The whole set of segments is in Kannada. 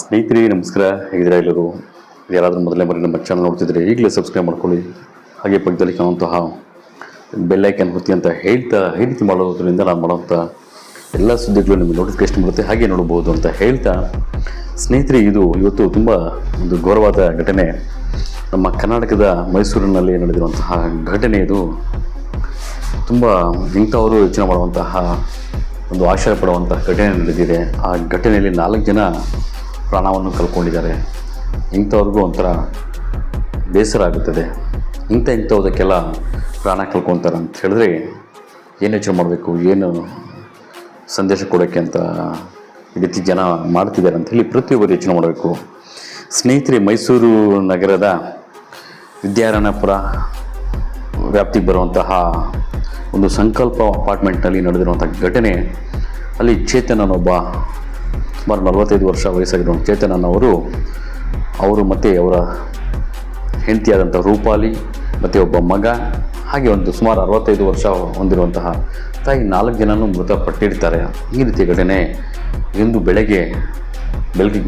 ಸ್ನೇಹಿತರೆ ನಮಸ್ಕಾರ. ಹೇಗಿದ್ದೀರಾ ಎಲ್ಲರೂ? ಯಾರಾದರೂ ಮೊದಲನೇ ಬಾರಿ ನಮ್ಮ ಚಾನಲ್ ನೋಡ್ತಿದ್ರೆ ಈಗಲೇ ಸಬ್ಸ್ಕ್ರೈಬ್ ಮಾಡ್ಕೊಳ್ಳಿ. ಹಾಗೆ ಪಕ್ಕದಲ್ಲಿ ಕಾಣುವಂತಹ ಬೆಲ್ಲೈಕನ್ ಒತ್ತಿ ಅಂತ ಹೇಳ್ತಾ ಈ ರೀತಿ ಮಾಡೋದ್ರಿಂದ ನಾನು ಮಾಡೋಂಥ ಎಲ್ಲ ಸುದ್ದಿಗಳು ನಿಮಗೆ ನೋಟಿಫಿಕೇಶನ್ ಬರುತ್ತೆ, ಹಾಗೆ ನೋಡ್ಬೋದು ಅಂತ ಹೇಳ್ತಾ, ಸ್ನೇಹಿತರೆ ಇವತ್ತು ತುಂಬ ಒಂದು ಘೋರವಾದ ಘಟನೆ. ನಮ್ಮ ಕರ್ನಾಟಕದ ಮೈಸೂರಿನಲ್ಲಿ ನಡೆದಿರುವಂತಹ ಘಟನೆ ಇದು. ತುಂಬ ಇಂಥವರು ಯೋಚನೆ ಮಾಡುವಂತಹ ಒಂದು ಆಶ್ಚರ್ಯ ಪಡುವಂತಹ ಘಟನೆ ನಡೆದಿದೆ. ಆ ಘಟನೆಯಲ್ಲಿ 4 ಜನ ಪ್ರಾಣವನ್ನು ಕಳ್ಕೊಂಡಿದ್ದಾರೆ. ಇಂಥವ್ರಿಗೂ ಒಂಥರ ಬೇಸರ ಆಗುತ್ತದೆ. ಇಂಥವುದಕ್ಕೆಲ್ಲ ಪ್ರಾಣ ಕಳ್ಕೊತಾರೆ ಅಂತ ಹೇಳಿದ್ರೆ ಏನು ಯೋಚನೆ ಮಾಡಬೇಕು, ಏನು ಸಂದೇಶ ಕೊಡೋಕ್ಕೆ ಅಂತ ಈ ರೀತಿ ಜನ ಮಾಡ್ತಿದ್ದಾರೆ ಅಂತ ಹೇಳಿ ಪ್ರತಿಯೊಬ್ಬರು ಯೋಚನೆ ಮಾಡಬೇಕು. ಸ್ನೇಹಿತರೆ, ಮೈಸೂರು ನಗರದ ವಿದ್ಯಾರಣ್ಯಪುರ ವ್ಯಾಪ್ತಿಗೆ ಬರುವಂತಹ ಒಂದು ಸಂಕಲ್ಪ ಅಪಾರ್ಟ್ಮೆಂಟ್ನಲ್ಲಿ ನಡೆದಿರುವಂಥ ಘಟನೆ. ಅಲ್ಲಿ ಚೇತನ್ ಅನ್ನೊಬ್ಬ ಸುಮಾರು 45 ವರ್ಷ ವಯಸ್ಸಾಗಿರೋ ಚೇತನ್ ಅನ್ನೋರು, ಅವರು ಮತ್ತು ಅವರ ಹೆಂಡತಿಯಾದಂಥ ರೂಪಾಲಿ ಮತ್ತು ಒಬ್ಬ ಮಗ, ಹಾಗೆ ಒಂದು ಸುಮಾರು 65 ವರ್ಷ ಹೊಂದಿರುವಂತಹ ತಾಯಿ 4 ಜನನೂ ಮೃತಪಟ್ಟಿರ್ತಾರೆ. ಈ ರೀತಿಯ ಘಟನೆ ಇಂದು ಬೆಳಕಿಗೆ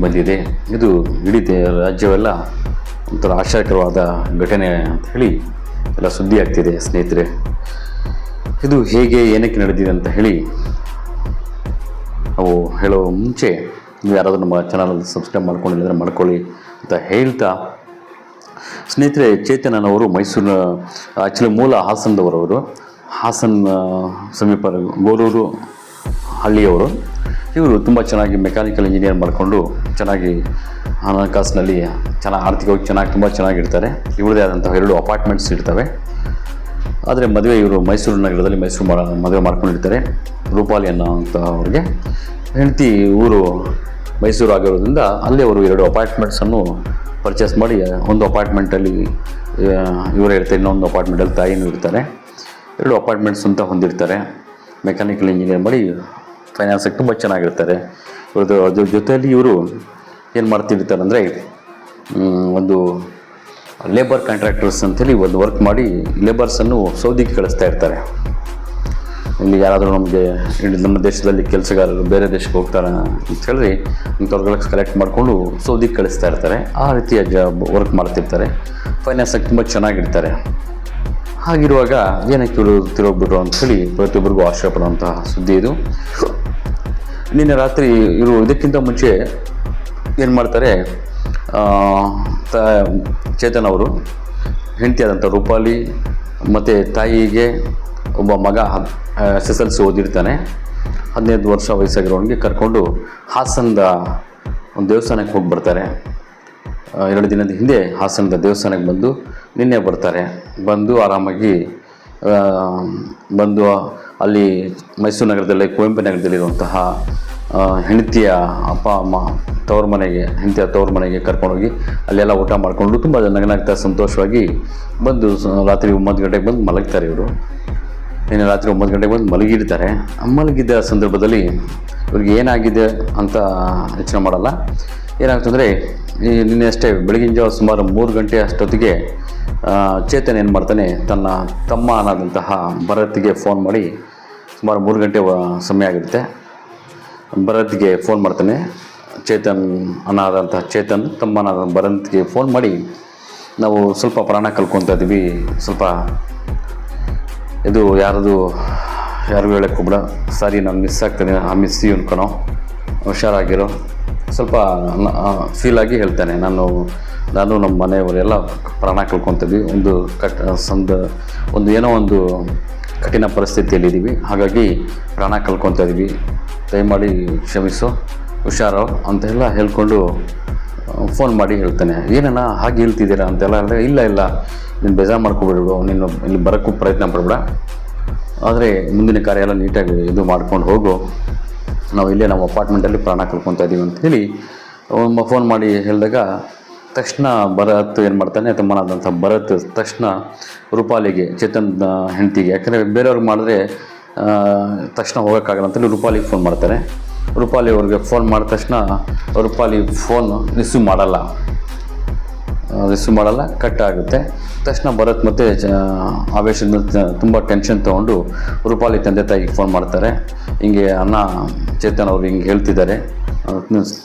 ಬಂದಿದೆ. ಇದು ಇಡೀ ರಾಜ್ಯವೆಲ್ಲ ಒಂಥರ ಆಶ್ಚರ್ಯಕರವಾದ ಘಟನೆ ಅಂತ ಹೇಳಿ ಎಲ್ಲ ಸುದ್ದಿ ಆಗ್ತಿದೆ. ಸ್ನೇಹಿತರೆ, ಇದು ಹೇಗೆ ಏನಕ್ಕೆ ನಡೆದಿದೆ ಅಂತ ಹೇಳಿ ನಾವು ಹೇಳೋ ಮುಂಚೆ ನೀವು ಯಾರಾದರೂ ನಮ್ಮ ಚಾನಲಲ್ಲಿ ಸಬ್ಸ್ಕ್ರೈಬ್ ಮಾಡ್ಕೊಂಡಿಲ್ಲ ಮಾಡ್ಕೊಳ್ಳಿ ಅಂತ ಹೇಳ್ತಾ, ಸ್ನೇಹಿತರೆ, ಚೇತನನವರು ಮೈಸೂರಿನ ಆ್ಯಕ್ಚುಲಿ ಮೂಲ ಹಾಸನದವರವರು. ಹಾಸನ ಸಮೀಪ ಗೋರೂರು ಹಳ್ಳಿಯವರು. ಇವರು ತುಂಬ ಚೆನ್ನಾಗಿ ಮೆಕ್ಯಾನಿಕಲ್ ಇಂಜಿನಿಯರ್ ಮಾಡಿಕೊಂಡು ಚೆನ್ನಾಗಿ ಹಣಕಾಸಿನಲ್ಲಿ ಆರ್ಥಿಕವಾಗಿ ತುಂಬ ಚೆನ್ನಾಗಿರ್ತಾರೆ. ಇವ್ರದೇ ಆದಂತಹ 2 ಅಪಾರ್ಟ್ಮೆಂಟ್ಸ್ ಇರ್ತವೆ. ಆದರೆ ಮದುವೆ ಇವರು ಮೈಸೂರು ನಗರದಲ್ಲಿ ಮದುವೆ ಮಾಡ್ಕೊಂಡಿರ್ತಾರೆ. ರೂಪಾಲಿ ಅನ್ನೋಂಥ ಅವ್ರಿಗೆ ಹೆಂಡತಿ ಊರು ಮೈಸೂರು ಆಗಿರೋದ್ರಿಂದ ಅಲ್ಲಿ ಅವರು 2 ಅಪಾರ್ಟ್ಮೆಂಟ್ಸನ್ನು ಪರ್ಚೇಸ್ ಮಾಡಿ, ಒಂದು ಅಪಾರ್ಟ್ಮೆಂಟಲ್ಲಿ ಇವರೇ ಇರ್ತಾರೆ, ಇನ್ನೊಂದು ಅಪಾರ್ಟ್ಮೆಂಟಲ್ಲಿ ತಾಯಿನೂ ಇರ್ತಾರೆ. 2 ಅಪಾರ್ಟ್ಮೆಂಟ್ಸ್ ಅಂತ ಹೊಂದಿರ್ತಾರೆ. ಮೆಕ್ಯಾನಿಕಲ್ ಇಂಜಿನಿಯರ್ ಮಾಡಿ ಫೈನಾನ್ಸಿಗೆ ತುಂಬ ಚೆನ್ನಾಗಿರ್ತಾರೆ. ಅದ್ರ ಜೊತೆಯಲ್ಲಿ ಇವರು ಏನು ಮಾಡ್ತಿರ್ತಾರೆ ಅಂದರೆ, ಒಂದು ಲೇಬರ್ ಕಾಂಟ್ರಾಕ್ಟರ್ಸ್ ಅಂಥೇಳಿ ಒಂದು ವರ್ಕ್ ಮಾಡಿ ಲೇಬರ್ಸನ್ನು ಸೌದಿಗೆ ಕಳಿಸ್ತಾ ಇರ್ತಾರೆ. ಇಲ್ಲಿ ಯಾರಾದರೂ ನಮ್ಮ ದೇಶದಲ್ಲಿ ಕೆಲಸಗಾರರು ಬೇರೆ ದೇಶಕ್ಕೆ ಹೋಗ್ತಾರೆ ಅಂತ ಹೇಳಿ ಇಂಥವ್ರುಗಳ ಕಲೆಕ್ಟ್ ಮಾಡಿಕೊಂಡು ಸೌದಿಗೆ ಕಳಿಸ್ತಾ ಇರ್ತಾರೆ. ಆ ರೀತಿಯ ವರ್ಕ್ ಮಾಡ್ತಿರ್ತಾರೆ. ಫೈನಾನ್ಸಾಗಿ ತುಂಬ ಚೆನ್ನಾಗಿರ್ತಾರೆ. ಹಾಗಿರುವಾಗ ಏನಕ್ಕೆ ಇವರು ತಿರೋಗ್ಬಿಟ್ರು ಅಂಥೇಳಿ ಪ್ರತಿಯೊಬ್ಬರಿಗೂ ಆಶ್ಚರ್ಯ ಪಡುವಂತಹ ಸುದ್ದಿ ಇದು. ನಿನ್ನೆ ರಾತ್ರಿ ಇವರು ಇದಕ್ಕಿಂತ ಮುಂಚೆ ಏನು ಮಾಡ್ತಾರೆ, ಚೇತನ್ ಅವರು ಹೆಂಡತಿಯಾದಂಥ ರೂಪಾಲಿ ಮತ್ತು ತಾಯಿಗೆ ಒಬ್ಬ ಮಗ SSLC ಓದಿರ್ತಾನೆ. 15 ವರ್ಷ ವಯಸ್ಸಾಗಿರೋನಿಗೆ ಕರ್ಕೊಂಡು ಹಾಸನದ ಒಂದು ದೇವಸ್ಥಾನಕ್ಕೆ ಹೋಗಿ ಬರ್ತಾರೆ. 2 ದಿನದ ಹಿಂದೆ ಹಾಸನದ ದೇವಸ್ಥಾನಕ್ಕೆ ಬಂದು ನಿನ್ನೆ ಬರ್ತಾರೆ. ಬಂದು ಆರಾಮಾಗಿ ಅಲ್ಲಿ ಮೈಸೂರು ನಗರದಲ್ಲಿ ಕುವೆಂಪು ನಗರದಲ್ಲಿರುವಂತಹ ಹೆಂಡತಿಯ ಅಪ್ಪ ಅಮ್ಮ ಹೆಂಡತಿಯ ತವ್ರ ಮನೆಗೆ ಕರ್ಕೊಂಡೋಗಿ ಅಲ್ಲೆಲ್ಲ ಊಟ ಮಾಡಿಕೊಂಡು ತುಂಬ ನಗನಾಗ್ತಾ ಸಂತೋಷವಾಗಿ ಬಂದು ರಾತ್ರಿ 9 ಗಂಟೆಗೆ ಬಂದು ಮಲಗ್ತಾರೆ. ಇವರು ನಿನ್ನೆ ರಾತ್ರಿ 9 ಗಂಟೆಗೆ ಬಂದು ಮಲಗಿರ್ತಾರೆ. ಮಲಗಿದ್ದ ಸಂದರ್ಭದಲ್ಲಿ ಇವ್ರಿಗೆ ಏನಾಗಿದೆ ಅಂತ ಯೋಚನೆ ಮಾಡಲ್ಲ. ಏನಾಗ್ತಂದರೆ, ನಿನ್ನೆ ಅಷ್ಟೇ ಬೆಳಗಿನ ಜಾವ ಸುಮಾರು 3 ಗಂಟೆ ಅಷ್ಟೊತ್ತಿಗೆ ಚೇತನ್ ಏನು ಮಾಡ್ತಾನೆ, ತನ್ನ ತಮ್ಮ ಅನ್ನೋದಂತಹ ಭರತ್ಗೆ ಫೋನ್ ಮಾಡಿ, ಸುಮಾರು 3 ಗಂಟೆ ಸಮಯ ಆಗಿರುತ್ತೆ, ಭರತ್ಗೆ ಫೋನ್ ಮಾಡ್ತಾನೆ. ಚೇತನ್ ತಮ್ಮನಾದ ಭರತ್ಗೆ ಫೋನ್ ಮಾಡಿ, ನಾವು ಸ್ವಲ್ಪ ಪ್ರಾಣ ಕಳ್ಕೊತಾ ಇದ್ದೀವಿ, ಸ್ವಲ್ಪ ಇದು ಯಾರಿಗೂ ಹೇಳಕ್ಕೆ ಹೋಗ್ಬೇಡ, ಸಾರಿ ನಾನು ಮಿಸ್ ಆಗ್ತೇನೆ, ಮಿಸ್ ಯು ಅನ್ಕೊಳೋ, ಹುಷಾರಾಗಿರೋ, ಸ್ವಲ್ಪ ಫೀಲಾಗಿ ಹೇಳ್ತಾನೆ. ನಾನು ನಮ್ಮ ಮನೆಯವರೆಲ್ಲ ಪ್ರಾಣ ಕಳ್ಕೊತಿದ್ವಿ, ಒಂದು ಕಠಿಣ ಪರಿಸ್ಥಿತಿಯಲ್ಲಿದ್ದೀವಿ, ಹಾಗಾಗಿ ಪ್ರಾಣ ಕಳ್ಕೊತಾ ಇದ್ದೀವಿ, ದಯಮಾಡಿ ಕ್ಷಮಿಸು, ಹುಷಾರೋ ಅಂತೆಲ್ಲ ಹೇಳ್ಕೊಂಡು ಫೋನ್ ಮಾಡಿ ಹೇಳ್ತಾನೆ. ಏನಣ್ಣ ಹಾಗೆ ಹೇಳ್ತಿದ್ದೀರಾ ಅಂತೆಲ್ಲ ಹೇಳಿದ್ರೆ, ಇಲ್ಲ ನೀನು ಬೇಜಾರು ಮಾಡ್ಕೊಬಿಡು, ನೀನು ಇಲ್ಲಿ ಬರೋಕ್ಕೂ ಪ್ರಯತ್ನ ಪಡಬೇಡ, ಆದರೆ ಮುಂದಿನ ಕಾರ್ಯ ಎಲ್ಲ ನೀಟಾಗಿ ಇದು ಮಾಡ್ಕೊಂಡು ಹೋಗು, ನಾವು ಇಲ್ಲೇ ನಮ್ಮ ಅಪಾರ್ಟ್ಮೆಂಟಲ್ಲಿ ಪ್ರಾಣ ಕಳ್ಕೊತಾ ಇದ್ದೀವಿ ಅಂಥೇಳಿ ಫೋನ್ ಮಾಡಿ ಹೇಳಿದಾಗ, ತಕ್ಷಣ ಭರತ್ ಏನು ಮಾಡ್ತಾನೆ, ತಮ್ಮನಾದಂಥ ಭರತ್ ತಕ್ಷಣ ರೂಪಾಲಿಗೆ, ಚೇತನ್ ಹೆಂಡತಿಗೆ, ಯಾಕಂದರೆ ಬೇರೆಯವ್ರಿಗೆ ಮಾಡಿದ್ರೆ ತಕ್ಷಣ ಹೋಗೋಕ್ಕಾಗಲ್ಲ ಅಂತೇಳಿ ರೂಪಾಲಿಗೆ ಫೋನ್ ಮಾಡ್ತಾರೆ. ರೂಪಾಲಿ ಅವ್ರಿಗೆ ಫೋನ್ ಮಾಡಿದ ತಕ್ಷಣ ರೂಪಾಲಿ ಫೋನ್ ರಿಸೀವ್ ಮಾಡಲ್ಲ, ಕಟ್ ಆಗುತ್ತೆ. ತಕ್ಷಣ ಭರತ್ ಮತ್ತು ಆವೇಶದಿಂದ ತುಂಬ ಟೆನ್ಷನ್ ತೊಗೊಂಡು ರೂಪಾಲಿ ತಂದೆ ತಾಯಿಗೆ ಫೋನ್ ಮಾಡ್ತಾರೆ. ಹಿಂಗೆ ಅಣ್ಣ ಚೇತನ್ ಅವರು ಹಿಂಗೆ ಹೇಳ್ತಿದ್ದಾರೆ,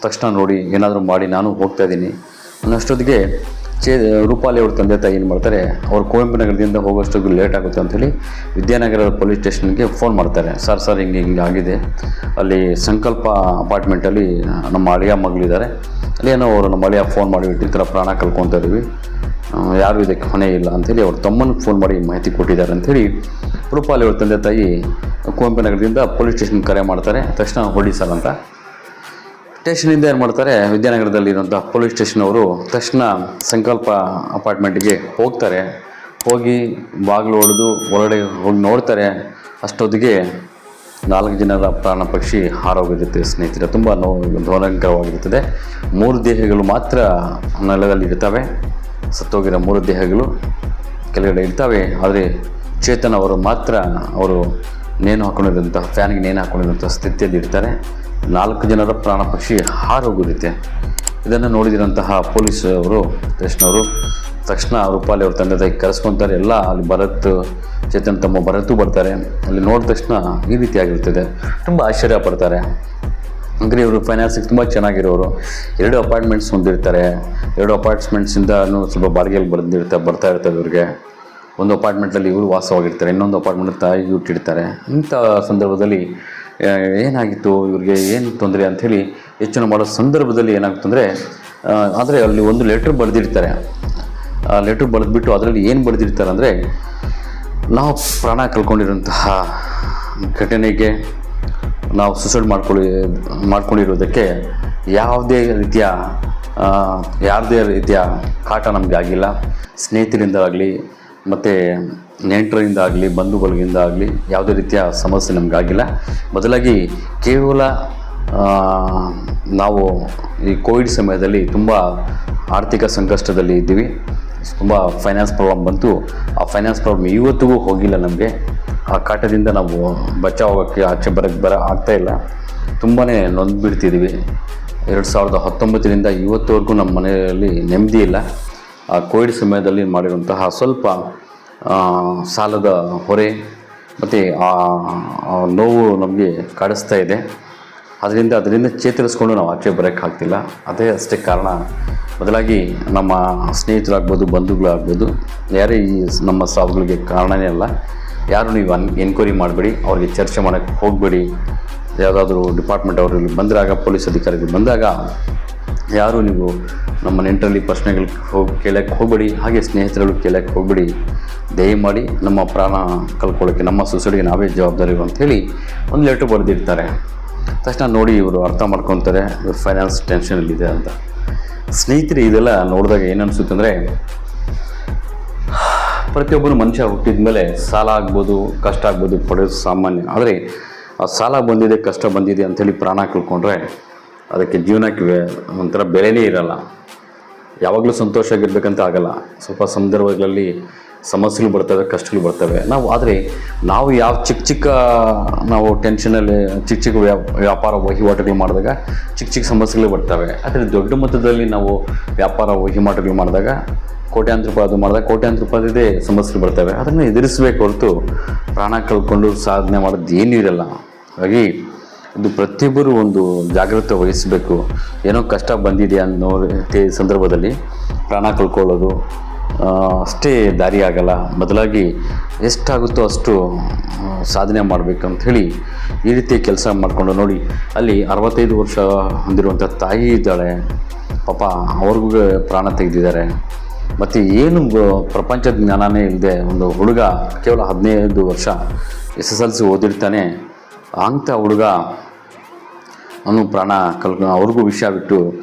ತಕ್ಷಣ ನೋಡಿ ಏನಾದರೂ ಮಾಡಿ ನಾನು ಹೋಗ್ತಾ ಇದ್ದೀನಿ ಅನ್ನೋಷ್ಟೊತ್ತಿಗೆ ರೂಪಾಲಿ ಅವ್ರ ತಂದೆ ತಾಯಿ ಏನು ಮಾಡ್ತಾರೆ, ಅವ್ರು ಕುವೆಂಪು ನಗರದಿಂದ ಹೋಗೋಷ್ಟೊತ್ತಿಗೆ ಲೇಟ್ ಆಗುತ್ತೆ ಅಂಥೇಳಿ ವಿದ್ಯಾನಗರದ ಪೊಲೀಸ್ ಸ್ಟೇಷನ್ಗೆ ಫೋನ್ ಮಾಡ್ತಾರೆ. ಸರ್ ಹಿಂಗೆ ಆಗಿದೆ, ಅಲ್ಲಿ ಸಂಕಲ್ಪ ಅಪಾರ್ಟ್ಮೆಂಟಲ್ಲಿ ನಮ್ಮ ಅಳಿಯ ಮಗಳಿದ್ದಾರೆ, ಅಲ್ಲೇನೋ ಅವರು ನಮ್ಮ ಅಳಿಯ ಫೋನ್ ಮಾಡಿಬಿಟ್ಟು ಈ ಥರ ಪ್ರಾಣ ಕಳ್ಕೊತಾ ಇದ್ದೀವಿ, ಯಾರೂ ಇದಕ್ಕೆ ಹೊಣೆ ಇಲ್ಲ ಅಂಥೇಳಿ ಅವ್ರ ತಮ್ಮನಿಗೆ ಫೋನ್ ಮಾಡಿ ಮಾಹಿತಿ ಕೊಟ್ಟಿದ್ದಾರೆ ಅಂಥೇಳಿ ರೂಪಾಲಿ ಅವ್ರ ತಂದೆ ತಾಯಿ ಕುವೆಂಪು ನಗರದಿಂದ ಪೊಲೀಸ್ ಸ್ಟೇಷನ್ಗೆ ಕರೆ ಮಾಡ್ತಾರೆ. ತಕ್ಷಣ ಹೊಡಿ ಸರ್ ಅಂತ ಸ್ಟೇಷನಿಂದ ಏನು ಮಾಡ್ತಾರೆ, ವಿದ್ಯಾನಗರದಲ್ಲಿರುವಂಥ ಪೊಲೀಸ್ ಸ್ಟೇಷನ್ ಅವರು ತಕ್ಷಣ ಸಂಕಲ್ಪ ಅಪಾರ್ಟ್ಮೆಂಟಿಗೆ ಹೋಗ್ತಾರೆ. ಹೋಗಿ ಬಾಗಿಲು ಹೊಡೆದು ಹೊರಗಡೆ ಹೋಗಿ ನೋಡ್ತಾರೆ. ಅಷ್ಟೊತ್ತಿಗೆ 4 ಜನರ ಪ್ರಾಣ ಪಕ್ಷಿ ಹಾರೋಗಿರುತ್ತೆ ಸ್ನೇಹಿತರೆ. ತುಂಬ ಭಯಂಕರವಾಗಿರುತ್ತದೆ. 3 ದೇಹಗಳು ಮಾತ್ರ ನೆಲದಲ್ಲಿ ಇರ್ತವೆ. ಸತ್ತೋಗಿರೋ 3 ದೇಹಗಳು ಕೆಳಗಡೆ ಇರ್ತವೆ. ಆದರೆ ಚೇತನ್ ಅವರು ಮಾತ್ರ ಅವರು ನೇಣು ಹಾಕೊಂಡಿರೋಂಥ ಫ್ಯಾನ್ಗೆ ನೇಣು ಹಾಕೊಂಡಿರೋಂಥ ಸ್ಥಿತಿಯಲ್ಲಿ ಇರ್ತಾರೆ. 4 ಜನರ ಪ್ರಾಣ ಪಕ್ಷಿ ಹಾರೋಗಿರುತ್ತೆ. ಇದನ್ನು ನೋಡಿದಿರಂತಹ ಪೊಲೀಸ್ ಅವರು ಸ್ಟೇಷನವರು ತಕ್ಷಣ ರೂಪಾಲಿ ಅವ್ರ ತಂದೆ ತಾಯಿ ಕರೆಸ್ಕೊತಾರೆ. ಎಲ್ಲ ಅಲ್ಲಿ ಭರತ್, ಚೇತನ್ ತಮ್ಮ ಭರತ್ತು ಬರ್ತಾರೆ. ಅಲ್ಲಿ ನೋಡಿದ ತಕ್ಷಣ ಈ ರೀತಿಯಾಗಿರ್ತದೆ. ತುಂಬ ಆಶ್ಚರ್ಯ ಪಡ್ತಾರೆ. ಅಂದರೆ ಇವರು ಫೈನಾನ್ಸಿಗೆ ತುಂಬ ಚೆನ್ನಾಗಿರೋರು. 2 ಅಪಾರ್ಟ್ಮೆಂಟ್ಸ್ ಹೊಂದಿರ್ತಾರೆ. 2 ಅಪಾರ್ಟ್ಮೆಂಟ್ಸಿಂದನೂ ಸ್ವಲ್ಪ ಬಾಡಿಗೆಯಲ್ಲಿ ಬರ್ತಾ ಇರ್ತವೆ ಇವ್ರಿಗೆ. ಒಂದು ಅಪಾರ್ಟ್ಮೆಂಟಲ್ಲಿ ಇವರು ವಾಸವಾಗಿರ್ತಾರೆ, ಇನ್ನೊಂದು ಅಪಾರ್ಟ್ಮೆಂಟ್ ತಾಯಿ ಹುಟ್ಟಿರ್ತಾರೆ. ಇಂಥ ಸಂದರ್ಭದಲ್ಲಿ ಏನಾಗಿತ್ತು ಇವ್ರಿಗೆ, ಏನು ತೊಂದರೆ ಅಂಥೇಳಿ ಯೋಚನೆ ಮಾಡೋ ಸಂದರ್ಭದಲ್ಲಿ ಏನಾಗುತ್ತಂದರೆ, ಆದರೆ ಅಲ್ಲಿ ಒಂದು ಲೆಟ್ರ್ ಬರೆದಿರ್ತಾರೆ. ಆ ಲೆಟ್ರ್ ಬರೆದ್ಬಿಟ್ಟು ಅದರಲ್ಲಿ ಏನು ಬರೆದಿರ್ತಾರೆ ಅಂದರೆ, ನಾವು ಪ್ರಾಣ ಕಳ್ಕೊಂಡಿರೋಂತಹ ಘಟನೆಗೆ ನಾವು ಸುಸೈಡ್ ಮಾಡ್ಕೊಂಡಿರೋದಕ್ಕೆ ಯಾವುದೇ ರೀತಿಯ ಕಾಟ ನಮಗೆ ಆಗಿಲ್ಲ. ಸ್ನೇಹಿತರಿಂದ ಆಗಲಿ ಮತ್ತು ನೆಂಟರಿಂದ ಆಗಲಿ ಬಂಧುಗಳಿಂದ ಆಗಲಿ ಯಾವುದೇ ರೀತಿಯ ಸಮಸ್ಯೆ ನಮಗಾಗಿಲ್ಲ. ಬದಲಾಗಿ ಕೇವಲ ನಾವು ಈ ಕೋವಿಡ್ ಸಮಯದಲ್ಲಿ ತುಂಬ ಆರ್ಥಿಕ ಸಂಕಷ್ಟದಲ್ಲಿ ಇದ್ದೀವಿ. ತುಂಬ ಫೈನಾನ್ಸ್ ಪ್ರಾಬ್ಲಮ್ ಬಂತು. ಆ ಫೈನಾನ್ಸ್ ಪ್ರಾಬ್ಲಮ್ ಇವತ್ತಿಗೂ ಹೋಗಿಲ್ಲ ನಮಗೆ. ಆ ಕಾಟದಿಂದ ನಾವು ಬಚಾವಾಗೋಕ್ಕೆ ಆಚೆ ಆಗ್ತಾಯಿಲ್ಲ. ತುಂಬಾ ನೊಂದ್ಬಿಡ್ತಿದ್ದೀವಿ. 2019ರಿಂದ ಇವತ್ತುವರೆಗೂ ನಮ್ಮ ಮನೆಯಲ್ಲಿ ನೆಮ್ಮದಿ ಇಲ್ಲ. ಆ ಕೋವಿಡ್ ಸಮಯದಲ್ಲಿ ಮಾಡಿರುವಂತಹ ಸ್ವಲ್ಪ ಸಾಲದ ಹೊರೆ ಮತ್ತು ಆ ನೋವು ನಮಗೆ ಕಾಡಿಸ್ತಾ ಇದೆ. ಅದರಿಂದ ಚೇತರಿಸ್ಕೊಂಡು ನಾವು ಆಚೆ ಬರೋಕ್ಕಾಗ್ತಿಲ್ಲ. ಅಷ್ಟೇ ಕಾರಣ. ಬದಲಾಗಿ ನಮ್ಮ ಸ್ನೇಹಿತರಾಗ್ಬೋದು, ಬಂಧುಗಳಾಗ್ಬೋದು, ಯಾರೇ ಈ ನಮ್ಮ ಸಾವುಗಳಿಗೆ ಕಾರಣನೇ ಅಲ್ಲ. ಯಾರು ನೀವು ಎನ್ಕ್ವೈರಿ ಮಾಡಬೇಡಿ, ಅವ್ರಿಗೆ ಚರ್ಚೆ ಮಾಡೋಕ್ಕೆ ಹೋಗಬೇಡಿ. ಯಾವುದಾದ್ರೂ ಡಿಪಾರ್ಟ್ಮೆಂಟ್ ಅವರು ಬಂದಾಗ, ಪೊಲೀಸ್ ಅಧಿಕಾರಿಗಳು ಬಂದಾಗ ಯಾರು ನೀವು ನಮ್ಮ ನೆಂಟರಲ್ಲಿ ಪ್ರಶ್ನೆಗಳು ಕೇಳೋಕ್ಕೆ ಹೋಗಬೇಡಿ. ಹಾಗೆ ಸ್ನೇಹಿತರುಗಳು ಕೇಳೋಕ್ಕೆ ಹೋಗಬೇಡಿ. ದಯಮಾಡಿ ನಮ್ಮ ಪ್ರಾಣ ಕಳ್ಕೊಳ್ಳೋಕ್ಕೆ, ನಮ್ಮ ಸುಸೈಡ್ಗೆ ನಾವೇ ಜವಾಬ್ದಾರಿ ಅಂಥೇಳಿ ಒಂದು ಲೆಟ್ರ್ ಬರೆದಿರ್ತಾರೆ. ತಕ್ಷಣ ನೋಡಿ ಇವರು ಅರ್ಥ ಮಾಡ್ಕೊತಾರೆ, ಇವರು ಫೈನಾನ್ಸ್ ಟೆನ್ಷನಲ್ಲಿದೆ ಅಂತ. ಸ್ನೇಹಿತರೆ, ಇದೆಲ್ಲ ನೋಡಿದಾಗ ಏನನ್ಸುತ್ತೆ ಅಂದರೆ, ಪ್ರತಿಯೊಬ್ಬರು ಮನುಷ್ಯ ಹುಟ್ಟಿದ ಮೇಲೆ ಸಾಲ ಆಗ್ಬೋದು, ಕಷ್ಟ ಆಗ್ಬೋದು, ಪಡೆಯೋದು ಸಾಮಾನ್ಯ. ಆದರೆ ಆ ಸಾಲ ಬಂದಿದೆ, ಕಷ್ಟ ಬಂದಿದೆ ಅಂಥೇಳಿ ಪ್ರಾಣ ಕಳ್ಕೊಂಡ್ರೆ ಅದಕ್ಕೆ ಜೀವನಕ್ಕೆ ಒಂಥರ ಬೆಲೆನೇ ಇರಲ್ಲ. ಯಾವಾಗಲೂ ಸಂತೋಷ ಆಗಿರ್ಬೇಕಂತ ಆಗಲ್ಲ. ಸ್ವಲ್ಪ ಸಂದರ್ಭಗಳಲ್ಲಿ ಸಮಸ್ಯೆಗಳು ಬರ್ತವೆ, ಕಷ್ಟಗಳು ಬರ್ತವೆ. ನಾವು ಯಾವ ಚಿಕ್ಕ ನಾವು ಟೆನ್ಷನಲ್ಲಿ ಚಿಕ್ಕ ವ್ಯಾಪಾರ ವಹಿವಾಟುಗಳು ಮಾಡಿದಾಗ ಚಿಕ್ಕ ಸಮಸ್ಯೆಗಳು ಬರ್ತವೆ. ಆದರೆ ದೊಡ್ಡ ಮೊತ್ತದಲ್ಲಿ ನಾವು ವ್ಯಾಪಾರ ವಹಿವಾಟುಗಳು ಮಾಡಿದಾಗ ಕೋಟ್ಯಾಂತರ ರೂಪಾಯಿ ಅದು ಮಾಡಿದಾಗ ಕೋಟ್ಯಾಂತರ ರೂಪಾಯಿದೇ ಸಮಸ್ಯೆಗಳು ಬರ್ತವೆ. ಅದನ್ನು ಎದುರಿಸಬೇಕು ಹೊರತು ಪ್ರಾಣ ಕಳ್ಕೊಂಡು ಸಾಧನೆ ಮಾಡೋದು ಏನೂ ಇರಲ್ಲ. ಹಾಗಾಗಿ ಇದು ಪ್ರತಿಯೊಬ್ಬರು ಒಂದು ಜಾಗ್ರತೆ ವಹಿಸಬೇಕು. ಏನೋ ಕಷ್ಟ ಬಂದಿದೆ ಅನ್ನೋ ಸಂದರ್ಭದಲ್ಲಿ ಪ್ರಾಣ ಕಳ್ಕೊಳ್ಳೋದು ಅಷ್ಟೇ ದಾರಿ ಆಗಲ್ಲ. ಬದಲಾಗಿ ಎಷ್ಟಾಗುತ್ತೋ ಅಷ್ಟು ಸಾಧನೆ ಮಾಡಬೇಕಂಥೇಳಿ ಈ ರೀತಿ ಕೆಲಸ ಮಾಡಿಕೊಂಡು ನೋಡಿ. ಅಲ್ಲಿ 65 ವರ್ಷ ಹೊಂದಿರುವಂಥ ತಾಯಿ ಇದ್ದಾಳೆ, ಪಾಪ ಅವ್ರಿಗೂ ಪ್ರಾಣ ತೆಗೆದಿದ್ದಾರೆ. ಮತ್ತು ಏನು ಪ್ರಪಂಚದ ಜ್ಞಾನನೇ ಇಲ್ಲದೆ ಒಂದು ಹುಡುಗ ಕೇವಲ 15 ವರ್ಷ SSLC ಓದಿರ್ತಾನೆ. ಅಂಥ ಹುಡುಗ ಅವನು ಪ್ರಾಣ ಅವ್ರಿಗೂ ವಿಷಯ ಬಿಟ್ಟು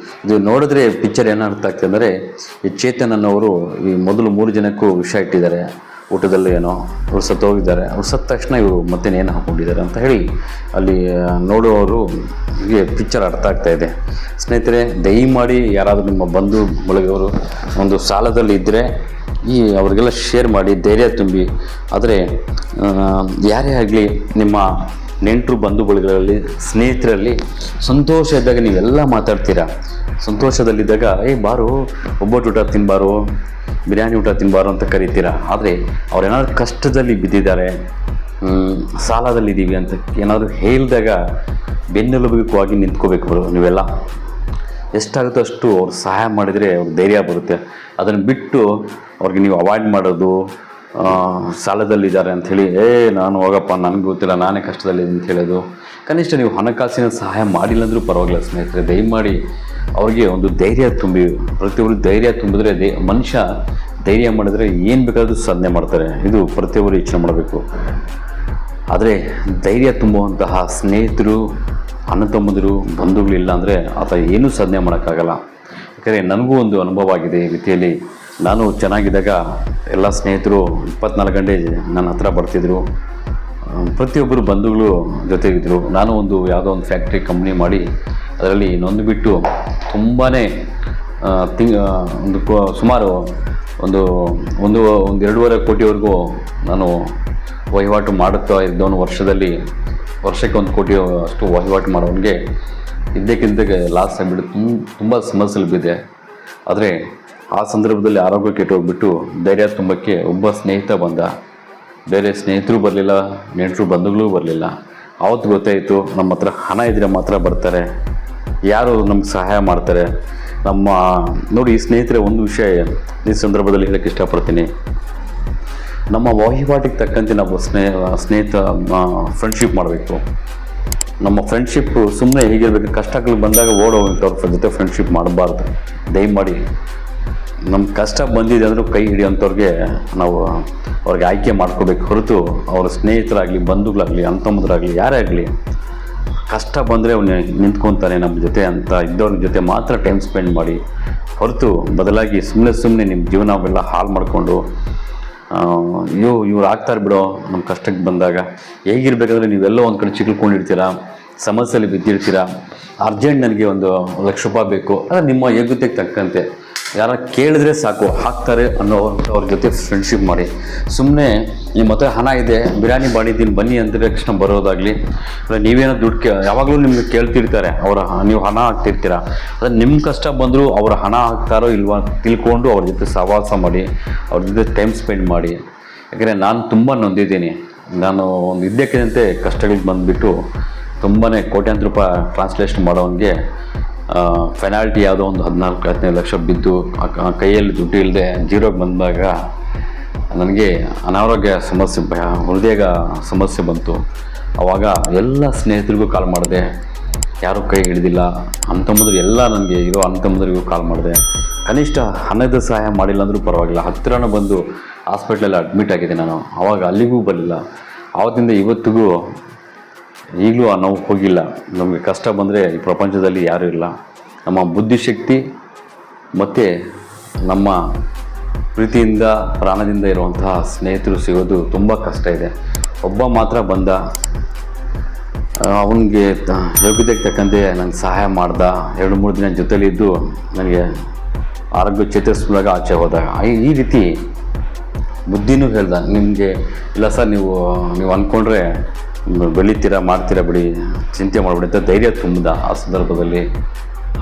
ಇದು ನೋಡಿದ್ರೆ ಪಿಕ್ಚರ್ ಏನರ್ಥ ಆಗ್ತದೆ ಅಂದರೆ, ಈ ಚೇತನ್ ಅನ್ನೋರು ಈ ಮೊದಲು 3 ಜನಕ್ಕೂ ವಿಷ ಇಟ್ಟಿದ್ದಾರೆ ಊಟದಲ್ಲಿ, ಏನೋ ಅವ್ರು ಸತ್ತೋಗಿದ್ದಾರೆ. ಅವ್ರು ಸತ್ತ ತಕ್ಷಣ ಇವರು ಮತ್ತೆ ನೇಣು ಹಾಕ್ಕೊಂಡಿದ್ದಾರೆ ಅಂತ ಹೇಳಿ ಅಲ್ಲಿ ನೋಡುವವರು ಹೀಗೆ ಪಿಕ್ಚರ್ ಅರ್ಥ ಆಗ್ತಾಯಿದೆ. ಸ್ನೇಹಿತರೆ, ದಯಮಾಡಿ ಯಾರಾದರೂ ನಿಮ್ಮ ಬಂಧು ಬಳಗವರು ಒಂದು ಸಾಲದಲ್ಲಿ ಇದ್ದರೆ ಅವ್ರಿಗೆಲ್ಲ ಶೇರ್ ಮಾಡಿ, ಧೈರ್ಯ ತುಂಬಿ. ಆದರೆ ಯಾರೇ ಆಗಲಿ ನಿಮ್ಮ ನೆಂಟರು ಬಂಧು ಬಳಗಗಳಲ್ಲಿ, ಸ್ನೇಹಿತರಲ್ಲಿ ಸಂತೋಷ ಇದ್ದಾಗ ನೀವೆಲ್ಲ ಮಾತಾಡ್ತೀರಾ. ಸಂತೋಷದಲ್ಲಿದ್ದಾಗ ಬಾರು ಒಬ್ಬಟ್ಟು ಊಟ ತಿನ್ಬಾರು, ಬಿರಿಯಾನಿ ಊಟ ತಿನ್ಬಾರು ಅಂತ ಕರಿತೀರಾ. ಆದರೆ ಅವ್ರೇನಾದ್ರು ಕಷ್ಟದಲ್ಲಿ ಬಿದ್ದಿದ್ದಾರೆ, ಸಾಲದಲ್ಲಿದ್ದೀವಿ ಅಂತ ಏನಾದರೂ ಹೇಳಿದಾಗ ಬೆನ್ನೆಲುಬುವಾಗಿ ನಿಂತ್ಕೋಬೇಕು ನೀವೆಲ್ಲ. ಎಷ್ಟಾಗುತ್ತೋ ಅಷ್ಟು ಅವ್ರು ಸಹಾಯ ಮಾಡಿದರೆ ಅವ್ರಿಗೆ ಧೈರ್ಯ ಬರುತ್ತೆ. ಅದನ್ನು ಬಿಟ್ಟು ಅವ್ರಿಗೆ ನೀವು ಅವಾಯ್ಡ್ ಮಾಡೋದು, ಸಾಲದಲ್ಲಿದ್ದಾರೆ ಅಂಥೇಳಿ ನಾನು ಹೋಗಪ್ಪ ನನಗೆ ಗೊತ್ತಿಲ್ಲ ನಾನೇ ಕಷ್ಟದಲ್ಲಿದ್ದೀನಿ ಅಂತ ಹೇಳೋದು. ಕನಿಷ್ಠ ನೀವು ಹಣಕಾಸಿನ ಸಹಾಯ ಮಾಡಿಲ್ಲ ಅಂದರೂ ಪರವಾಗಿಲ್ಲ ಸ್ನೇಹಿತರೆ, ದಯಮಾಡಿ ಅವ್ರಿಗೆ ಒಂದು ಧೈರ್ಯ ತುಂಬಿ. ಪ್ರತಿಯೊಬ್ಬರು ಧೈರ್ಯ ತುಂಬಿದ್ರೆ ಮನುಷ್ಯ ಧೈರ್ಯ ಮಾಡಿದ್ರೆ ಏನು ಬೇಕಾದರೂ ಸಾಧನೆ ಮಾಡ್ತಾರೆ. ಇದು ಪ್ರತಿಯೊಬ್ಬರು ಯೋಚನೆ ಮಾಡಬೇಕು. ಆದರೆ ಧೈರ್ಯ ತುಂಬುವಂತಹ ಸ್ನೇಹಿತರು, ಅಣ್ಣ ತಮ್ಮಂದಿರು, ಬಂಧುಗಳಿಲ್ಲ ಅಂದರೆ ಆತ ಏನೂ ಸಾಧನೆ ಮಾಡೋಕ್ಕಾಗಲ್ಲ. ಯಾಕಂದರೆ ನನಗೂ ಒಂದು ಅನುಭವ ಆಗಿದೆ ಈ ರೀತಿಯಲ್ಲಿ. ನಾನು ಚೆನ್ನಾಗಿದ್ದಾಗ ಎಲ್ಲ ಸ್ನೇಹಿತರು 24 ಗಂಟೆ ನನ್ನ ಹತ್ರ ಬರ್ತಿದ್ರು. ಪ್ರತಿಯೊಬ್ಬರು ಬಂಧುಗಳು ಜೊತೆಗಿದ್ದರು. ನಾನು ಯಾವುದೋ ಒಂದು ಫ್ಯಾಕ್ಟ್ರಿ ಕಂಪ್ನಿ ಮಾಡಿ ಅದರಲ್ಲಿ ನೊಂದುಬಿಟ್ಟು ತುಂಬಾ ಸುಮಾರು ಒಂದು 1.5 ಕೋಟಿವರೆಗೂ ನಾನು ವಹಿವಾಟು ಮಾಡುತ್ತಾ ಇದ್ದವನು. ವರ್ಷಕ್ಕೆ 1 ಕೋಟಿ ಅಷ್ಟು ವಹಿವಾಟು ಮಾಡೋನಿಗೆ ಇದ್ದಕ್ಕಿದ್ದಾಗ ಲಾಸ್ ಆಗಿಬಿಟ್ಟು ತುಂಬ ಸಮಸ್ಯೆಗಳು ಬಿದ್ದೆ. ಆದರೆ ಆ ಸಂದರ್ಭದಲ್ಲಿ ಆರೋಗ್ಯ ಕೆಟ್ಟೋಗ್ಬಿಟ್ಟು ಧೈರ್ಯ ತುಂಬಕ್ಕೆ ಒಬ್ಬ ಸ್ನೇಹಿತ ಬಂದ. ಬೇರೆ ಸ್ನೇಹಿತರು ಬರಲಿಲ್ಲ, ನೆಂಟರು ಬಂಧುಗಳು ಬರಲಿಲ್ಲ. ಆವತ್ತು ಗೊತ್ತಾಯಿತು, ನಮ್ಮ ಹತ್ರ ಹಣ ಇದ್ದರೆ ಮಾತ್ರ ಬರ್ತಾರೆ, ಯಾರು ನಮ್ಗೆ ಸಹಾಯ ಮಾಡ್ತಾರೆ. ನೋಡಿ ಸ್ನೇಹಿತರೆ, ಒಂದು ವಿಷಯ ಈ ಸಂದರ್ಭದಲ್ಲಿ ಹೇಳೋಕ್ಕೆ ಇಷ್ಟಪಡ್ತೀನಿ. ನಮ್ಮ ವಹಿವಾಟಿಗೆ ತಕ್ಕಂತೆ ನಾವು ಸ್ನೇಹಿತ ಫ್ರೆಂಡ್ಶಿಪ್ ಮಾಡಬೇಕು. ನಮ್ಮ ಫ್ರೆಂಡ್ಶಿಪ್ಪು ಸುಮ್ಮನೆ ಹೀಗಿರಬೇಕು. ಕಷ್ಟಗಳು ಬಂದಾಗ ಓಡೋಗ್ತವ್ರ ಜೊತೆ ಫ್ರೆಂಡ್ಶಿಪ್ ಮಾಡಬಾರ್ದು. ದಯಮಾಡಿ ನಮ್ಮ ಕಷ್ಟ ಬಂದಿದೆ ಅಂದರೂ ಕೈ ಹಿಡಿಯೋಂಥವ್ರಿಗೆ ನಾವು ಅವ್ರಿಗೆ ಆಯ್ಕೆ ಮಾಡ್ಕೋಬೇಕು ಹೊರತು ಅವ್ರ ಸ್ನೇಹಿತರಾಗಲಿ, ಬಂಧುಗಳಾಗಲಿ, ಅಣ್ಣತಮ್ಮಂದಿರಾಗಲಿ, ಯಾರೇ ಆಗಲಿ ಕಷ್ಟ ಬಂದರೆ ಅವ್ನು ನಿಂತ್ಕೊತಾನೆ ನಮ್ಮ ಜೊತೆ ಅಂತ ಇದ್ದವ್ರ ಜೊತೆ ಮಾತ್ರ ಟೈಮ್ ಸ್ಪೆಂಡ್ ಮಾಡಿ. ಹೊರತು ಬದಲಾಗಿ ಸುಮ್ಮನೆ ನಿಮ್ಮ ಜೀವನ ಅವೆಲ್ಲ ಹಾಳು ಮಾಡಿಕೊಂಡು ಇವ್ರು ಆಗ್ತಾರೆ ಬಿಡೋ ನಮ್ಮ ಕಷ್ಟಕ್ಕೆ ಬಂದಾಗ. ಹೇಗಿರ್ಬೇಕಂದ್ರೆ ನೀವೆಲ್ಲೋ ಒಂದು ಕಡೆ ಚಿಕ್ಕಳ್ಕೊಂಡಿರ್ತೀರ, ಸಮಸ್ಯೆಯಲ್ಲಿ ಬಿದ್ದಿರ್ತೀರ, ಅರ್ಜೆಂಟ್ ನನಗೆ 1 ಲಕ್ಷ ರೂಪಾಯಿ ಬೇಕು, ಅದು ನಿಮ್ಮ ಯೋಗ್ಯತೆಗೆ ತಕ್ಕಂತೆ ಯಾರ ಕೇಳಿದ್ರೆ ಸಾಕು ಹಾಕ್ತಾರೆ ಅನ್ನೋವ್ರ ಜೊತೆ ಫ್ರೆಂಡ್ಶಿಪ್ ಮಾಡಿ. ಸುಮ್ಮನೆ ನಿಮ್ಮ ಹತ್ರ ಹಣ ಇದೆ, ಬಿರಿಯಾನಿ ಮಾಡಿದ್ದೀನಿ ಬನ್ನಿ ಅಂದ ತಕ್ಷಣ ಬರೋದಾಗಲಿ, ನೀವೇನೋ ದುಡ್ಡು ಯಾವಾಗಲೂ ನಿಮ್ಗೆ ಕೇಳ್ತಿರ್ತಾರೆ, ನೀವು ಹಣ ಹಾಕ್ತಿರ್ತೀರ. ಅದೇ ನಿಮ್ಮ ಕಷ್ಟ ಬಂದರೂ ಅವ್ರ ಹಣ ಹಾಕ್ತಾರೋ ಇಲ್ವಾ ತಿಳ್ಕೊಂಡು ಅವ್ರ ಜೊತೆ ಸಹವಾಸ ಮಾಡಿ, ಅವ್ರ ಜೊತೆ ಟೈಮ್ ಸ್ಪೆಂಡ್ ಮಾಡಿ. ಯಾಕೆಂದರೆ ನಾನು ತುಂಬ ನೊಂದಿದ್ದೀನಿ. ನಾನು ಒಂದು ಇದ್ದಕ್ಕಿದ್ದಂತೆ ಕಷ್ಟಗಳಿಗೆ ಬಂದುಬಿಟ್ಟು ತುಂಬಾ ಕೋಟ್ಯಾಂತರ ರೂಪಾಯಿ ಟ್ರಾನ್ಸ್ಲೇಷನ್ ಮಾಡೋನಿಗೆ ಫೆನಾಲ್ಟಿ ಯಾವುದೋ ಒಂದು 14-15 ಲಕ್ಷ ಬಿದ್ದು ಕೈಯಲ್ಲಿ ದುಡ್ಡು ಇಲ್ಲದೆ ಜೀರೋಗೆ ಬಂದಾಗ ನನಗೆ ಅನಾರೋಗ್ಯ ಸಮಸ್ಯೆ, ಹೃದಯ ಸಮಸ್ಯೆ ಬಂತು. ಆವಾಗ ಎಲ್ಲ ಸ್ನೇಹಿತರಿಗೂ ಕಾಲ್ ಮಾಡಿದೆ, ಯಾರೂ ಕೈ ಹಿಡಿದಿಲ್ಲ. ಅಣ್ಣತಮ್ಮಂದಿರು ಎಲ್ಲ ನನಗೆ ಇರೋ ಅಣ್ಣತಮ್ಮಂದಿರಿಗೂ ಕಾಲ್ ಮಾಡಿದೆ. ಕನಿಷ್ಠ ಹಣದ ಸಹಾಯ ಮಾಡಿಲ್ಲ ಅಂದರೂ ಪರವಾಗಿಲ್ಲ, ಹತ್ತಿರನೂ ಬಂದು ಹಾಸ್ಪಿಟ್ಲಲ್ಲಿ ಅಡ್ಮಿಟ್ ಆಗಿದೆ ನಾನು. ಆವಾಗ ಅಲ್ಲಿಗೂ ಬರಲಿಲ್ಲ. ಆವತ್ತಿಂದ ಇವತ್ತಿಗೂ ಈಗಲೂ ಆ ನೋವು ಹೋಗಿಲ್ಲ. ನಮಗೆ ಕಷ್ಟ ಬಂದರೆ ಈ ಪ್ರಪಂಚದಲ್ಲಿ ಯಾರೂ ಇಲ್ಲ. ನಮ್ಮ ಬುದ್ಧಿಶಕ್ತಿ ಮತ್ತು ನಮ್ಮ ಪ್ರೀತಿಯಿಂದ ಪ್ರಾಣದಿಂದ ಇರುವಂತಹ ಸ್ನೇಹಿತರು ಸಿಗೋದು ತುಂಬ ಕಷ್ಟ ಇದೆ. ಒಬ್ಬ ಮಾತ್ರ ಬಂದ, ಅವನಿಗೆ ಯೋಗ್ಯತೆಗೆ ತಕ್ಕಂತೆ ನನಗೆ ಸಹಾಯ ಮಾಡ್ದ. 2-3 ದಿನ ಜೊತೆಲಿದ್ದು ನನಗೆ ಆರೋಗ್ಯ ಚೇತರಿಸಿದಾಗ ಆಚೆ ಹೋದಾಗ ಈ ರೀತಿ ಬುದ್ಧಿನೂ ಹೇಳ್ದ, ನಿಮಗೆ ಇಲ್ಲ ಸರ್ ನೀವು ಅಂದ್ಕೊಂಡ್ರೆ ಬೆಳಿತೀರಾ ಮಾಡ್ತೀರಾ ಬಿಡಿ, ಚಿಂತೆ ಮಾಡಬೇಡಿ ಅಂತ ಧೈರ್ಯ ತುಂಬಿದ ಆ ಸಂದರ್ಭದಲ್ಲಿ.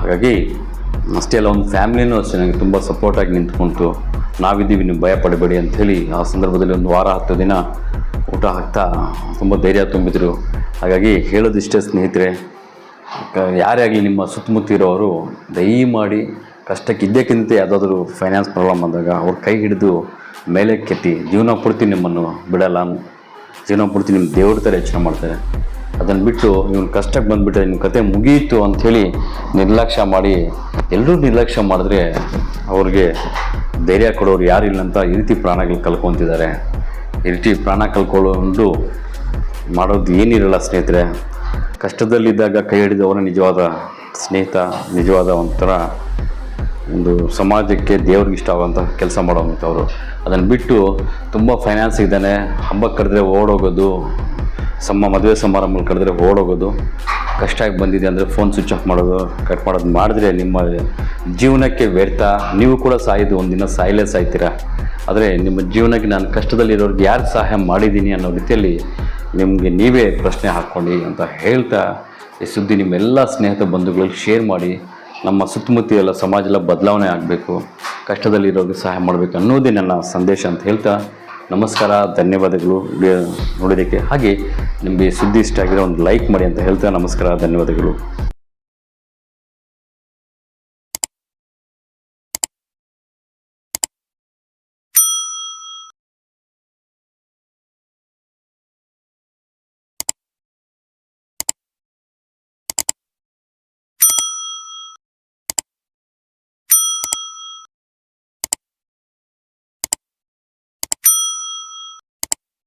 ಹಾಗಾಗಿ ಅಷ್ಟೇ ಅಲ್ಲ, ಒಂದು ಫ್ಯಾಮಿಲಿನೂ ಅಷ್ಟೇ ನನಗೆ ತುಂಬ ಸಪೋರ್ಟಾಗಿ ನಿಂತ್ಕೊಂತು. ನಾವಿದ್ದೀವಿ, ನೀವು ಭಯ ಪಡಬೇಡಿ ಅಂಥೇಳಿ ಆ ಸಂದರ್ಭದಲ್ಲಿ 1 ವಾರ 10 ದಿನ ಊಟ ಹಾಕ್ತಾ ತುಂಬ ಧೈರ್ಯ ತುಂಬಿದ್ರು. ಹಾಗಾಗಿ ಹೇಳೋದಿಷ್ಟೇ ಸ್ನೇಹಿತರೆ, ಯಾರೇ ಆಗಲಿ ನಿಮ್ಮ ಸುತ್ತಮುತ್ತ ಇರೋರು ದಯಮಾಡಿ ಕಷ್ಟಕ್ಕೆ ಇದ್ದಕ್ಕಿಂತ ಯಾವುದಾದ್ರೂ ಫೈನಾನ್ಸ್ ಪ್ರಾಬ್ಲಮ್ ಬಂದಾಗ ಅವ್ರ ಕೈ ಹಿಡಿದು ಮೇಲೆ ಕೆತ್ತಿ. ಜೀವನ ಪೂರ್ತಿ ನಿಮ್ಮನ್ನು ಬಿಡಲ್ಲ, ಜೀವನ ಪೂರ್ತಿ ನಿಮ್ಮ ದೇವ್ರ ಥರ ಯೋಚನೆ ಮಾಡ್ತಾರೆ. ಅದನ್ನು ಬಿಟ್ಟು ಇವನು ಕಷ್ಟಕ್ಕೆ ಬಂದುಬಿಟ್ಟರೆ ನಿಮ್ಮ ಕತೆ ಮುಗಿಯಿತು ಅಂಥೇಳಿ ನಿರ್ಲಕ್ಷ್ಯ ಮಾಡಿ, ಎಲ್ಲರೂ ನಿರ್ಲಕ್ಷ್ಯ ಮಾಡಿದ್ರೆ ಅವ್ರಿಗೆ ಧೈರ್ಯ ಕೊಡೋರು ಯಾರಿಲ್ಲ ಅಂತ ಈ ರೀತಿ ಪ್ರಾಣಗಳು ಕಳ್ಕೊತಿದ್ದಾರೆ. ಈ ರೀತಿ ಪ್ರಾಣ ಕಳ್ಕೊಳ್ಳೋದು ಮಾಡೋದು ಏನಿರಲ್ಲ ಸ್ನೇಹಿತರೆ. ಕಷ್ಟದಲ್ಲಿದ್ದಾಗ ಕೈ ಹಿಡಿದವರ ನಿಜವಾದ ಸ್ನೇಹಿತ, ನಿಜವಾದ ಒಂಥರ ಒಂದು ಸಮಾಜಕ್ಕೆ ದೇವ್ರಿಗೆ ಇಷ್ಟ ಆಗುವಂಥ ಕೆಲಸ ಮಾಡೋವಂಥವ್ರು. ಅದನ್ನು ಬಿಟ್ಟು ತುಂಬ ಫೈನಾನ್ಸ್ ಇದ್ದಾನೆ, ಹಬ್ಬಕ್ಕೆ ಕರೆದ್ರೆ ಓಡೋಗೋದು, ಮದುವೆ ಸಮಾರಂಭಗಳು ಕರೆದ್ರೆ ಓಡೋಗೋದು, ಕಷ್ಟ ಆಗಿ ಬಂದಿದೆ ಅಂದರೆ ಫೋನ್ ಸ್ವಿಚ್ ಆಫ್ ಮಾಡೋದು, ಕಟ್ ಮಾಡೋದು ಮಾಡಿದ್ರೆ ನಿಮ್ಮ ಜೀವನಕ್ಕೆ ವ್ಯರ್ಥ. ನೀವು ಕೂಡ ಸಾಯೋದು ಒಂದಿನ ಸಾಯ್ತೀರಾ. ಆದರೆ ನಿಮ್ಮ ಜೀವನಕ್ಕೆ ನಾನು ಕಷ್ಟದಲ್ಲಿರೋರಿಗೆ ಯಾರು ಸಹಾಯ ಮಾಡಿದ್ದೀನಿ ಅನ್ನೋ ರೀತಿಯಲ್ಲಿ ನಿಮಗೆ ನೀವೇ ಪ್ರಶ್ನೆ ಹಾಕ್ಕೊಂಡು ಅಂತ ಹೇಳ್ತಾ, ಈ ಸುದ್ದಿ ನಿಮ್ಮೆಲ್ಲ ಸ್ನೇಹಿತ ಬಂಧುಗಳಿಗೆ ಶೇರ್ ಮಾಡಿ. ನಮ್ಮ ಸುತ್ತಮುತ್ತ ಎಲ್ಲ ಸಮಾಜ ಎಲ್ಲ ಬದಲಾವಣೆ ಆಗಬೇಕು, ಕಷ್ಟದಲ್ಲಿರೋರಿಗೆ ಸಹಾಯ ಮಾಡಬೇಕು ಅನ್ನೋದೇ ನನ್ನ ಸಂದೇಶ ಅಂತ ಹೇಳ್ತಾ ನಮಸ್ಕಾರ, ಧನ್ಯವಾದಗಳು ವಿಡಿಯೋ ನೋಡೋದಕ್ಕೆ. ಹಾಗೆ ನಿಮಗೆ ಸುದ್ದಿ ಇಷ್ಟ ಆಗಿರೋ ಒಂದು ಲೈಕ್ ಮಾಡಿ ಅಂತ ಹೇಳ್ತಾ ನಮಸ್ಕಾರ, ಧನ್ಯವಾದಗಳು.